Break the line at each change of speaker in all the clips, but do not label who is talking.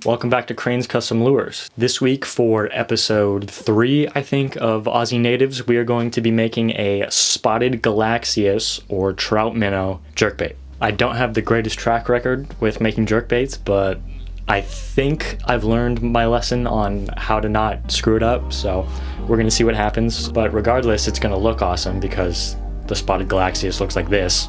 Welcome back to Crane's Custom Lures. This week for episode 3, I think, of Aussie Natives, we are going to be making a Spotted Galaxias or trout minnow jerkbait. I don't have the greatest track record with making jerkbaits, but I think I've learned my lesson on how to not screw it up, so we're going to see what happens. But regardless, it's going to look awesome because the Spotted Galaxias looks like this.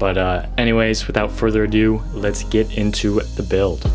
But anyways, without further ado, let's get into the build.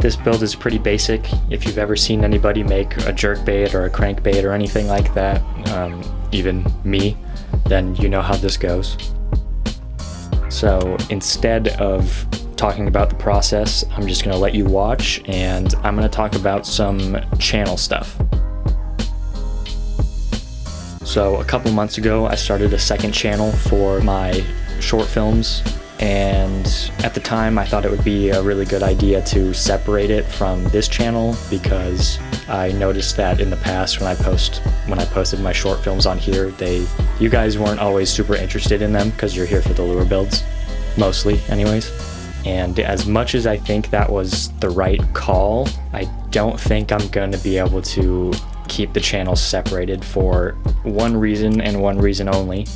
This build is pretty basic. If you've ever seen anybody make a jerkbait or a crankbait or anything like that, even me, then you know how this goes. So instead of talking about the process, I'm just going to let you watch, and I'm going to talk about some channel stuff. So a couple months ago, I started a second channel for my short films. And at the time I thought it would be a really good idea to separate it from this channel, because I noticed that in the past when I posted my short films on here, you guys weren't always super interested in them because you're here for the lure builds, mostly anyways. And as much as I think that was the right call, I don't think I'm going to be able to keep the channels separated for one reason and one reason only,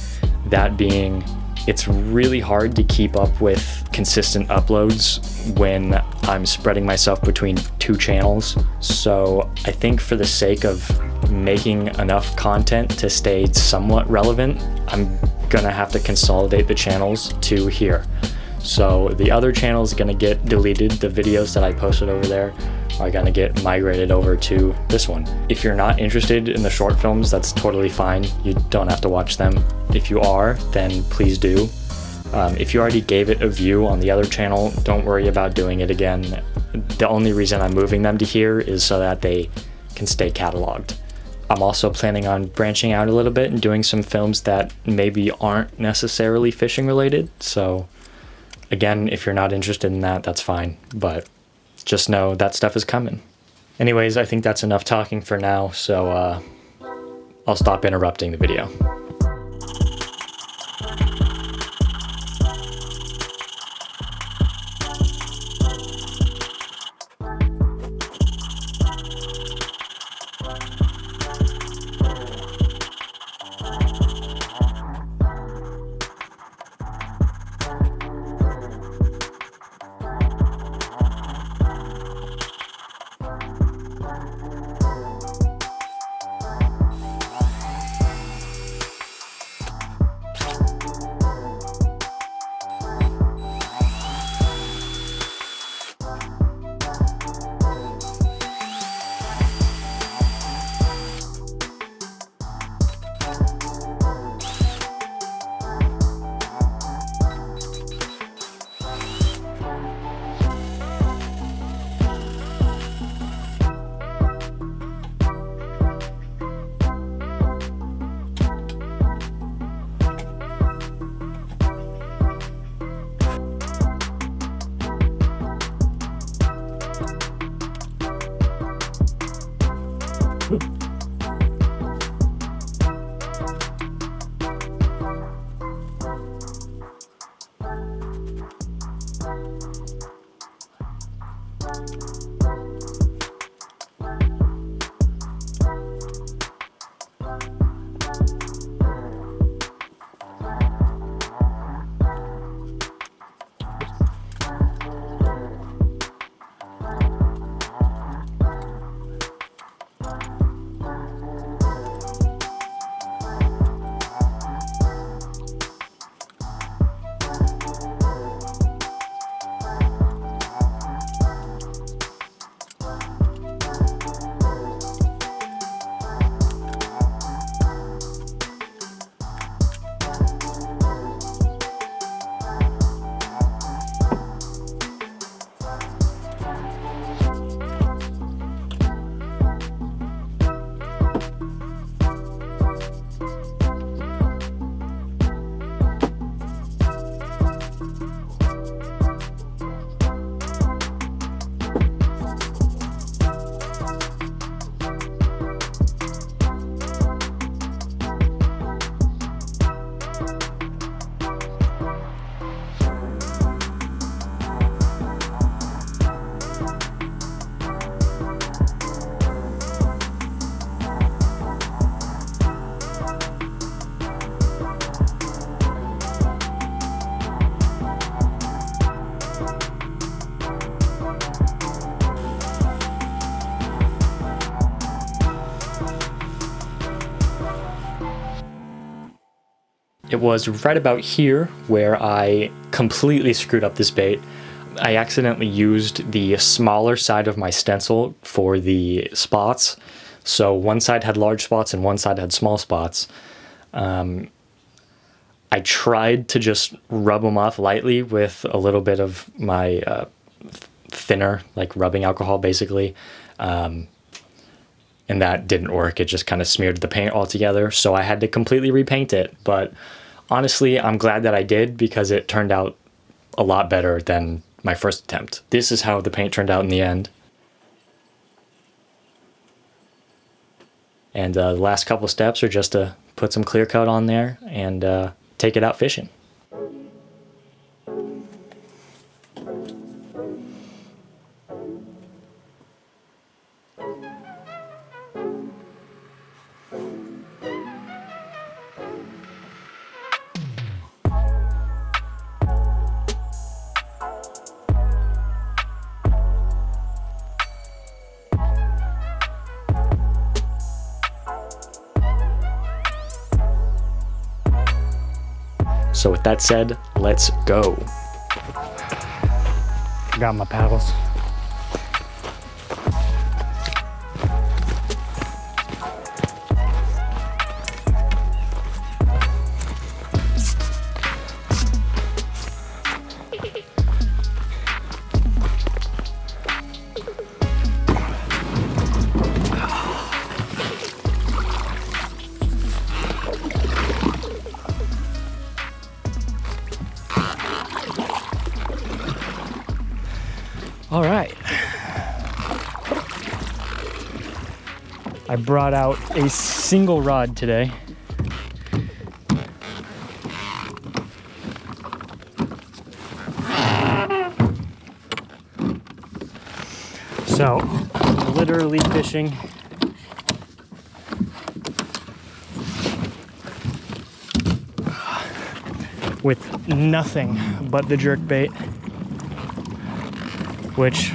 that being it's really hard to keep up with consistent uploads when I'm spreading myself between two channels. So I think for the sake of making enough content to stay somewhat relevant, I'm gonna have to consolidate the channels to here. So the other channel is gonna get deleted. The videos that I posted over there are gonna get migrated over to this one. If you're not interested in the short films, that's totally fine. You don't have to watch them. If you are, then please do. If you already gave it a view on the other channel, don't worry about doing it again. The only reason I'm moving them to here is so that they can stay cataloged. I'm also planning on branching out a little bit and doing some films that maybe aren't necessarily fishing related. So again, if you're not interested in that, that's fine. But just know that stuff is coming. Anyways, I think that's enough talking for now, so I'll stop interrupting the video. It was right about here where I completely screwed up this bait. I accidentally used the smaller side of my stencil for the spots. So one side had large spots and one side had small spots. I tried to just rub them off lightly with a little bit of my thinner, like rubbing alcohol basically. And that didn't work. It just kind of smeared the paint altogether. So I had to completely repaint it. But honestly, I'm glad that I did because it turned out a lot better than my first attempt. This is how the paint turned out in the end. And the last couple steps are just to put some clear coat on there and take it out fishing. So with that said, let's go.
Got my paddles. All right. I brought out a single rod today. So, literally fishing with nothing but the jerkbait, which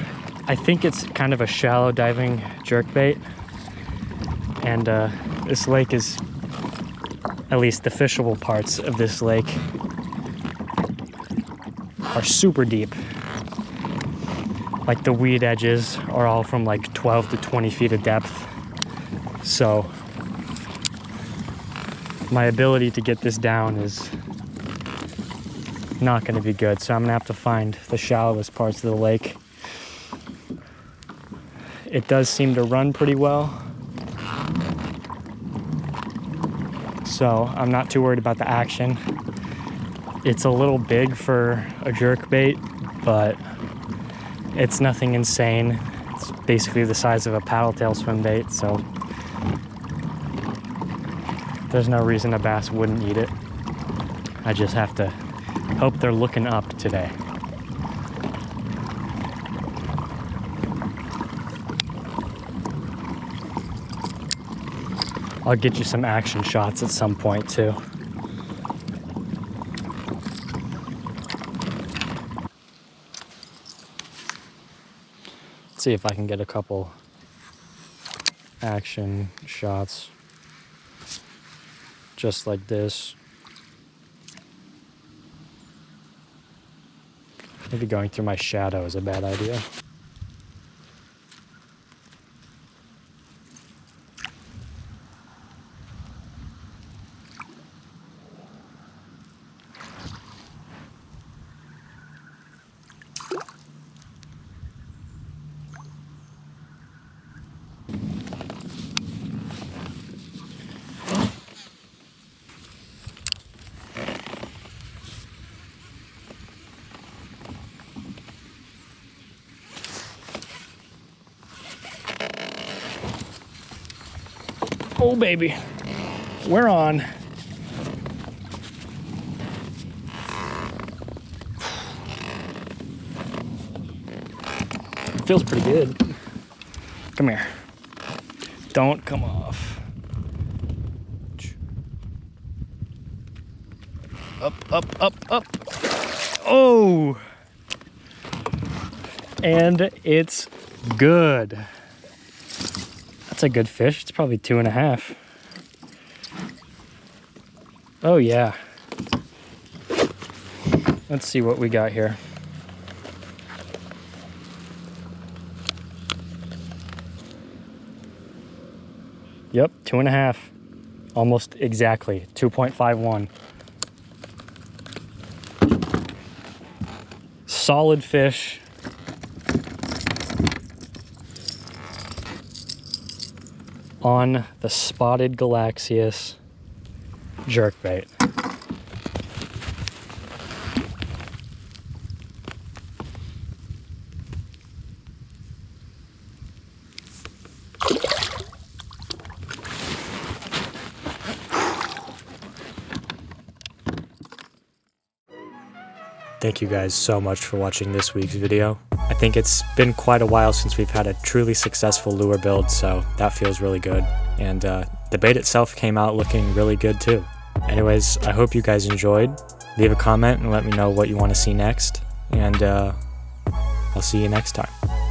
I think it's kind of a shallow diving jerkbait. And this lake is, at least the fishable parts of this lake are super deep. Like the weed edges are all from like 12 to 20 feet of depth. So my ability to get this down is not gonna be good. So I'm gonna have to find the shallowest parts of the lake. It does seem to run pretty well. So I'm not too worried about the action. It's a little big for a jerkbait, but it's nothing insane. It's basically the size of a paddle tail swim bait, so there's no reason a bass wouldn't eat it. I just have to hope they're looking up today. I'll get you some action shots at some point too. Let's see if I can get a couple action shots just like this. Maybe going through my shadow is a bad idea. Oh baby, we're on. Feels pretty good. Come here. Don't come off. Up, up, up, up. Oh! And it's good. That's a good fish. It's probably 2.5. Oh yeah, Let's see what we got here. Yep, 2.5. Almost exactly, 2.51. Solid fish. On the Spotted Galaxias jerkbait. Thank you guys so much for watching this week's video. I think it's been quite a while since we've had a truly successful lure build, so that feels really good. And the bait itself came out looking really good too. Anyways, I hope you guys enjoyed. Leave a comment and let me know what you want to see next. And I'll see you next time.